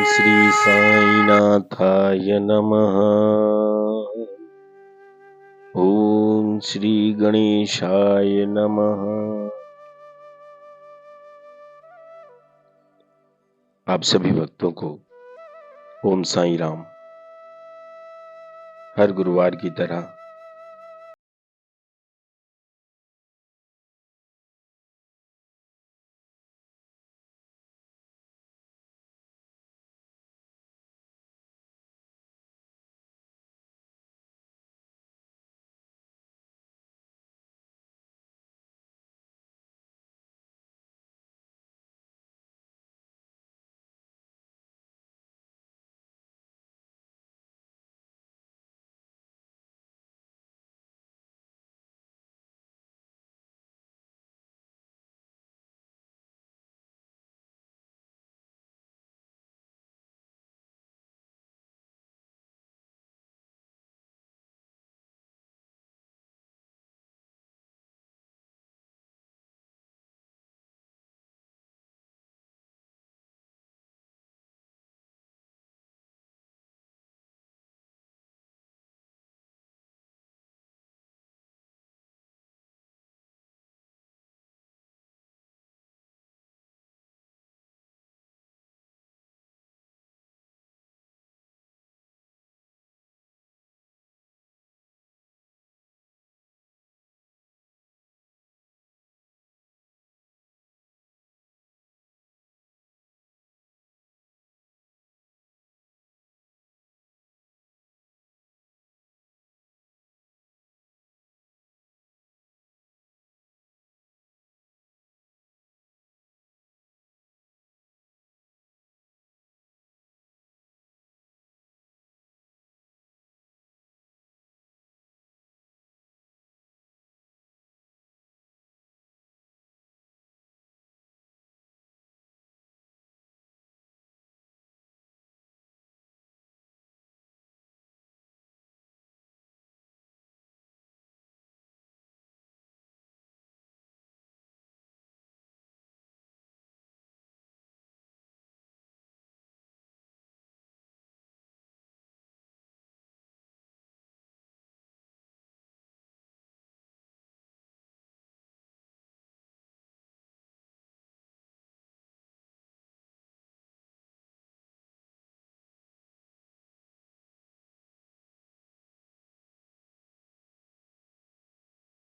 श्री साईनाथाय नमः। ओम श्री गणेशाय नमः। आप सभी भक्तों को ओम साई राम। हर गुरुवार की तरह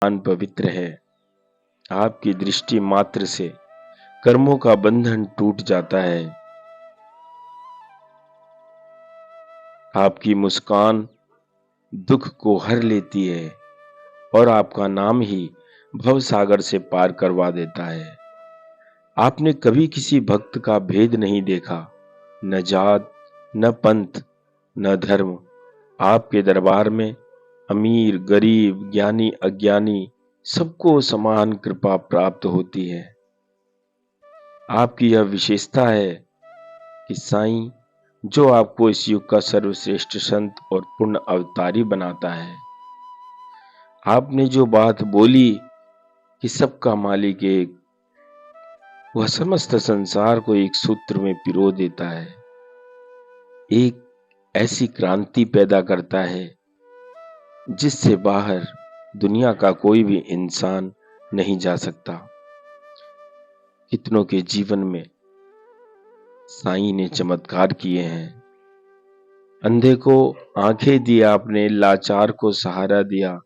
मान पवित्र है। आपकी दृष्टि मात्र से कर्मों का बंधन टूट जाता है। आपकी मुस्कान दुख को हर लेती है और आपका नाम ही भव सागर से पार करवा देता है। आपने कभी किसी भक्त का भेद नहीं देखा, न जात, न पंथ, न धर्म। आपके दरबार में अमीर, गरीब, ज्ञानी, अज्ञानी सबको समान कृपा प्राप्त होती है। आपकी यह विशेषता है कि साईं जो आपको इस युग का सर्वश्रेष्ठ संत और पूर्ण अवतारी बनाता है। आपने जो बात बोली कि सबका मालिक एक, वह समस्त संसार को एक सूत्र में पिरो देता है। एक ऐसी क्रांति पैदा करता है जिससे बाहर दुनिया का कोई भी इंसान नहीं जा सकता। कितनों के जीवन में साईं ने चमत्कार किए हैं। अंधे को आंखें दी आपने, लाचार को सहारा दिया,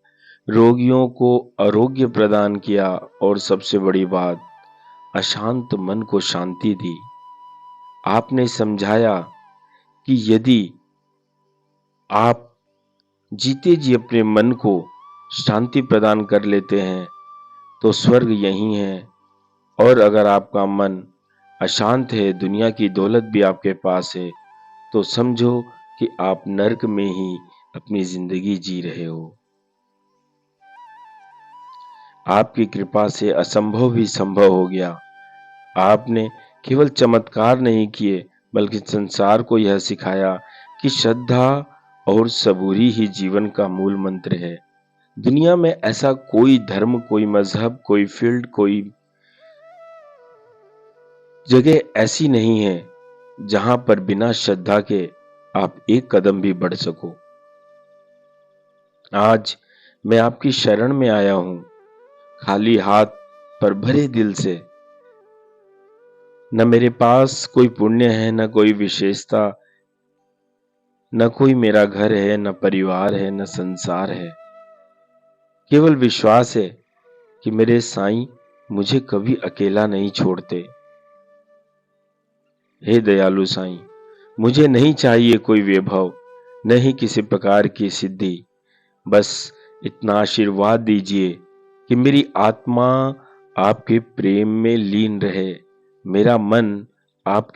रोगियों को आरोग्य प्रदान किया और सबसे बड़ी बात, अशांत मन को शांति दी। आपने समझाया कि यदि आप जीते जी अपने मन को शांति प्रदान कर लेते हैं तो स्वर्ग यही है, और अगर आपका मन अशांत है, दुनिया की दौलत भी आपके पास है, तो समझो कि आप नरक में ही अपनी जिंदगी जी रहे हो। आपकी कृपा से असंभव भी संभव हो गया। आपने केवल चमत्कार नहीं किए बल्कि संसार को यह सिखाया कि श्रद्धा और सबूरी ही जीवन का मूल मंत्र है। दुनिया में ऐसा कोई धर्म, कोई मजहब, कोई फील्ड, कोई जगह ऐसी नहीं है जहां पर बिना श्रद्धा के आप एक कदम भी बढ़ सको। आज मैं आपकी शरण में आया हूं, खाली हाथ पर भरे दिल से। न मेरे पास कोई पुण्य है, न कोई विशेषता, न कोई मेरा घर है, न परिवार है, न संसार है। केवल विश्वास है कि मेरे साईं मुझे कभी अकेला नहीं छोड़ते। हे दयालु साईं, मुझे नहीं चाहिए कोई वैभव, नहीं किसी प्रकार की सिद्धि। बस इतना आशीर्वाद दीजिए कि मेरी आत्मा आपके प्रेम में लीन रहे, मेरा मन आप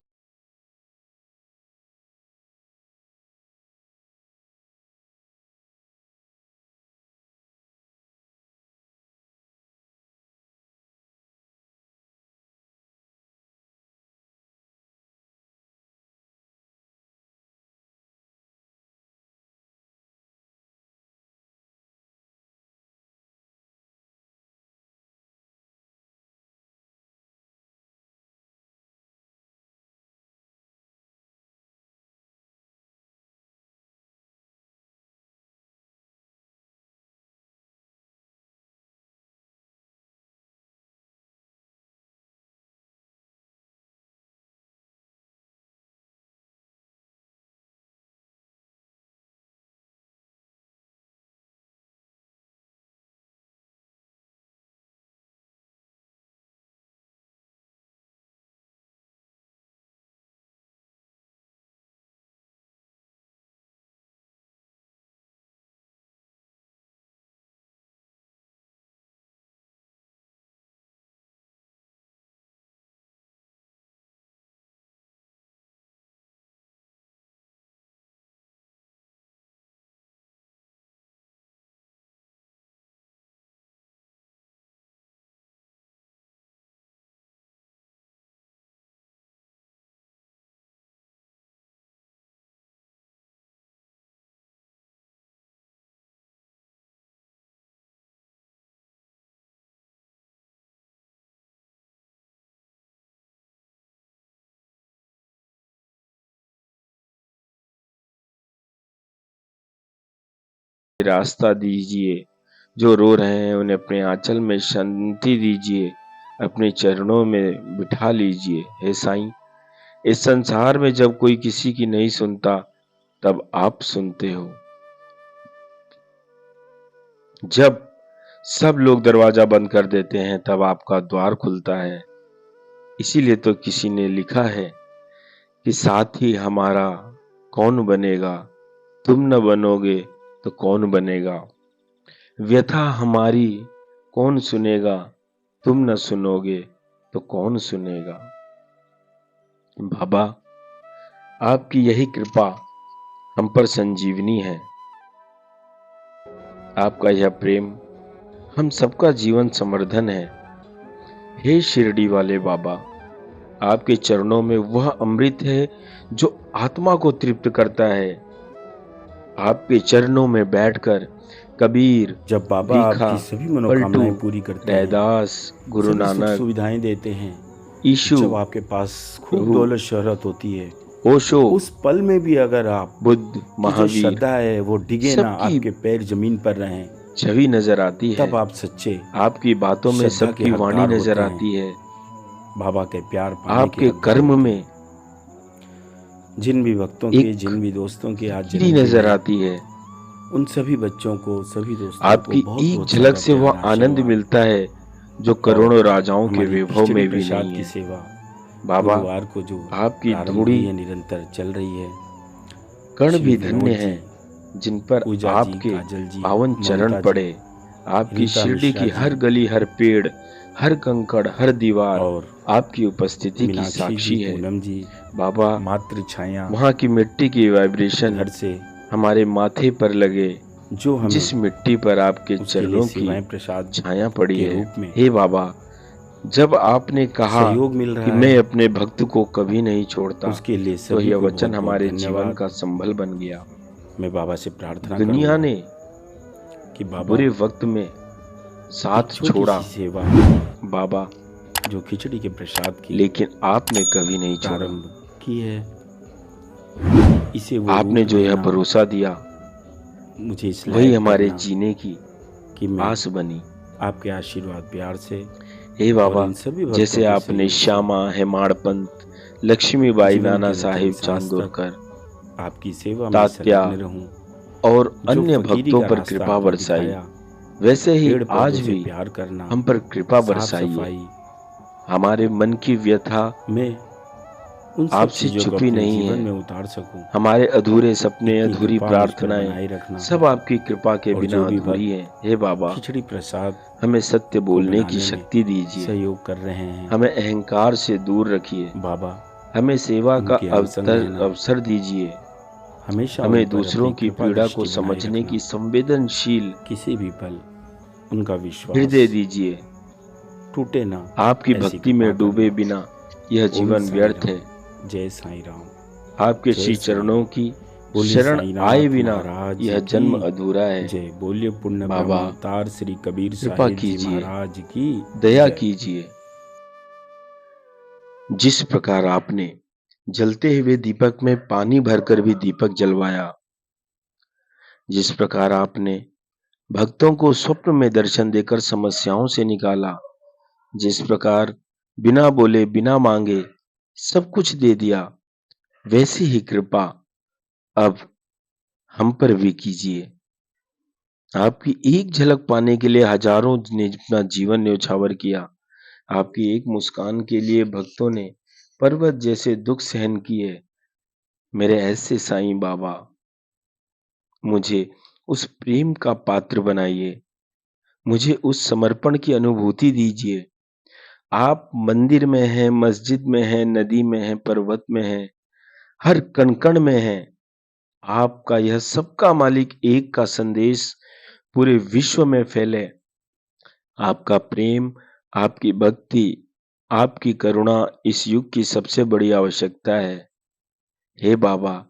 रास्ता दीजिए। जो रो रहे हैं उन्हें अपने आंचल में शांति दीजिए, अपने चरणों में बिठा लीजिए। हे साईं, इस संसार में जब कोई किसी की नहीं सुनता, तब आप सुनते हो। जब सब लोग दरवाजा बंद कर देते हैं, तब आपका द्वार खुलता है। इसीलिए तो किसी ने लिखा है कि साथी हमारा कौन बनेगा, तुम न बनोगे तो कौन बनेगा। व्यथा हमारी कौन सुनेगा, तुम न सुनोगे तो कौन सुनेगा। बाबा, आपकी यही कृपा हम पर संजीवनी है। आपका यह प्रेम हम सबका जीवन समर्धन है। हे शिरडी वाले बाबा, आपके चरणों में वह अमृत है जो आत्मा को तृप्त करता है। आपके चरणों में बैठकर कबीर, जब बाबा भीखा, आपकी सभी पलटू, मनोकामनाएं पूरी करते हैं, रैदास, गुरु सभी सुख नानक, सुविधाएं देते हैं, ईशु, जब आपके पास खूब प्रभु, दौलत शोहरत होती है, ओशो, उस पल में भी अगर आप बुद्ध, की जो महावीर, श्रद्धा है वो डिगे ना, सबकी आपके पैर जमीन पर रहें, छवि नजर आती है। तब आप सच्चे आपकी बातों में श्रद्धा के सबकी वाणी हकदार नजर होते आती हैं, है। बाबा के प्यार पाने के आपके हकदार कर्म होते में हैं। जिन भी भक्तों के, एक जिन भी दोस्तों के आज गिरी जन्मदिन नजर है, आती है। उन सभी बच्चों को, सभी दोस्तों को आपकी बहुत एक बहुत झलक सारा से प्यार वह आनंद आशीर्वाद। मिलता है जो और करोड़ों राजाओं के हमारी वैभव खिचड़ी में भी प्रसाद नहीं की है। सेवा बाबा, गुरुवार को जो आपकी प्रारंभ धूड़ी हुई है, निरंतर चल रही है। कण श्री भी विनोद धन्य जी, है जिन पर पूजा जी, आपके काजल जी, पावन चरण ममता जी, पड़े। आपकी रीता शिरडी मिश्रा की जी हर गली, हर पेड़, हर कंकड़, हर दीवार और आपकी उपस्थिति की मीनाक्षी जी, साक्षी है। पूनम जी, बाबा, मातृ छाया वहाँ की मिट्टी की वाइब्रेशन घर से हमारे माथे पर लगे। जो जिस हमें मिट्टी पर आपके उसके लिए चरणों की सेवाएं प्रसाद छाया पड़ी के है। रूप में हे बाबा, जब आपने कहा सहयोग मिल कि रहा मैं है, अपने भक्त को कभी नहीं छोड़ता, उसके लिए तो सभी यह को वचन बहुत बहुत हमारे जीवन धन्यवाद। का संबल बन गया। मैं बाबा से प्रार्थना दुनिया करूंगा ने कि बाबा बुरे वक्त में एक साथ छोटी छोड़ा, सी सेवा बाबा, जो खिचड़ी के प्रसाद की लेकिन आपने कभी नहीं छोड़ा। प्रारंभ की है, इसे वो आपने रूप जो यह देना, भरोसा दिया मुझे इस वही लायक हमारे करना जीने की कि मैं आस बनी। आपके आशीर्वाद प्यार से हे और बाबा, इन सभी भक्तों जैसे के आपने सहयोग से श्यामा, हेमाड़ पंत, लक्ष्मीबाई, जीवन नाना के अंतिम साहिब सांस तक चांदोरकर, आपकी सेवा में तात्या संलग्न रहूं। और जो अन्य फकीरी भक्तों का पर रास्ता कृपा आपने बरसाई, दिखाया, वैसे ही पेड़ आज पौधों से भी प्यार करना, हम पर कृपा साफ बरसाइए। सफाई, हमारे मन की व्यथा मैं उन सब आपसे चीज़ों को छुपी अपने नहीं जीवन है। में उतार सकूं। हमारे अधूरे सपने, इतनी अधूरी कृपा मुझ पर प्रार्थनाएं बनाए रखना। सब आपकी कृपा के और बिना जो भी अधूरी भक्त है। हे बाबा, खिचड़ी प्रसाद हमें सत्य को बोलने की बनाने में शक्ति दीजिए। सहयोग कर रहे हैं, हमें अहंकार से दूर रखिए। बाबा हमें सेवा का उनके अंग रहना, अवसर दीजिए। हमेशा उन हमें पर दूसरों अपनी की कृपा पीड़ा को दृष्टि बनाए समझने रखना। की संवेदनशील किसी भी पल उनका विश्वास हृदय दीजिए। टूटे ना, आपकी ऐसी भक्ति कृपा में डूबे करना। बिना यह ओम जीवन साईं व्यर्थ राम, है। जय साईं राम, आपके जय श्री साईं चरणों राम। की बोलिए शरण आए साईंनाथ बिना महाराज यह की जन्म अधूरा है। जय। बोलिए पुण्य बाबा, ब्रह्मावतार श्री कबीर कृपा साहिब जी कीजिए, महाराज की दया जय। कीजिए। जिस प्रकार आपने जलते हुए दीपक में पानी भरकर भी दीपक जलवाया, जिस प्रकार आपने भक्तों को स्वप्न में दर्शन देकर समस्याओं से निकाला, जिस प्रकार बिना बोले बिना मांगे सब कुछ दे दिया, वैसी ही कृपा अब हम पर भी कीजिए। आपकी एक झलक पाने के लिए हजारों ने अपना जीवन न्यौछावर किया। आपकी एक मुस्कान के लिए भक्तों ने पर्वत जैसे दुख सहन किए। मेरे ऐसे साईं बाबा, मुझे उस प्रेम का पात्र बनाइए। मुझे उस समर्पण की अनुभूति दीजिए। आप मंदिर में हैं, मस्जिद में हैं, नदी में हैं, पर्वत में हैं, हर कण-कण में हैं। आपका यह सबका मालिक एक का संदेश पूरे विश्व में फैले। आपका प्रेम, आपकी भक्ति, आपकी करुणा इस युग की सबसे बड़ी आवश्यकता है। हे बाबा,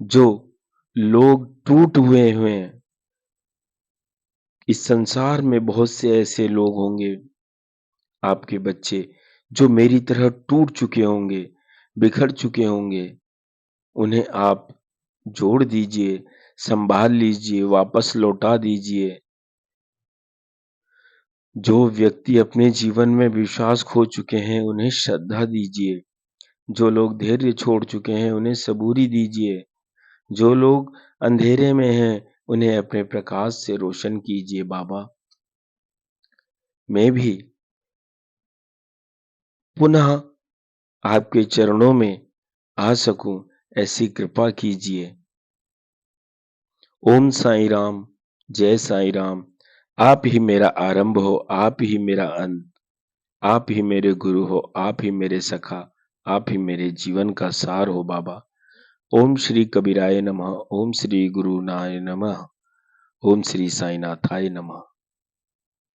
जो लोग टूट हुए हैं, इस संसार में बहुत से ऐसे लोग होंगे, आपके बच्चे, जो मेरी तरह टूट चुके होंगे, बिखर चुके होंगे। उन्हें आप जोड़ दीजिए, संभाल लीजिए, वापस लौटा दीजिए। जो व्यक्ति अपने जीवन में विश्वास खो चुके हैं, उन्हें श्रद्धा दीजिए। जो लोग धैर्य छोड़ चुके हैं, उन्हें सबूरी दीजिए। जो लोग अंधेरे में हैं, उन्हें अपने प्रकाश से रोशन कीजिए। बाबा, मैं भी पुनः आपके चरणों में आ सकूं, ऐसी कृपा कीजिए। ओम साईं राम, जय साईं राम। आप ही मेरा आरंभ हो, आप ही मेरा अंत, आप ही मेरे गुरु हो, आप ही मेरे सखा, आप ही मेरे जीवन का सार हो। बाबा, ओम श्री कबीराय नमः, ओम श्री गुरुनाय नमः, ओम श्री साईनाथाय नमः।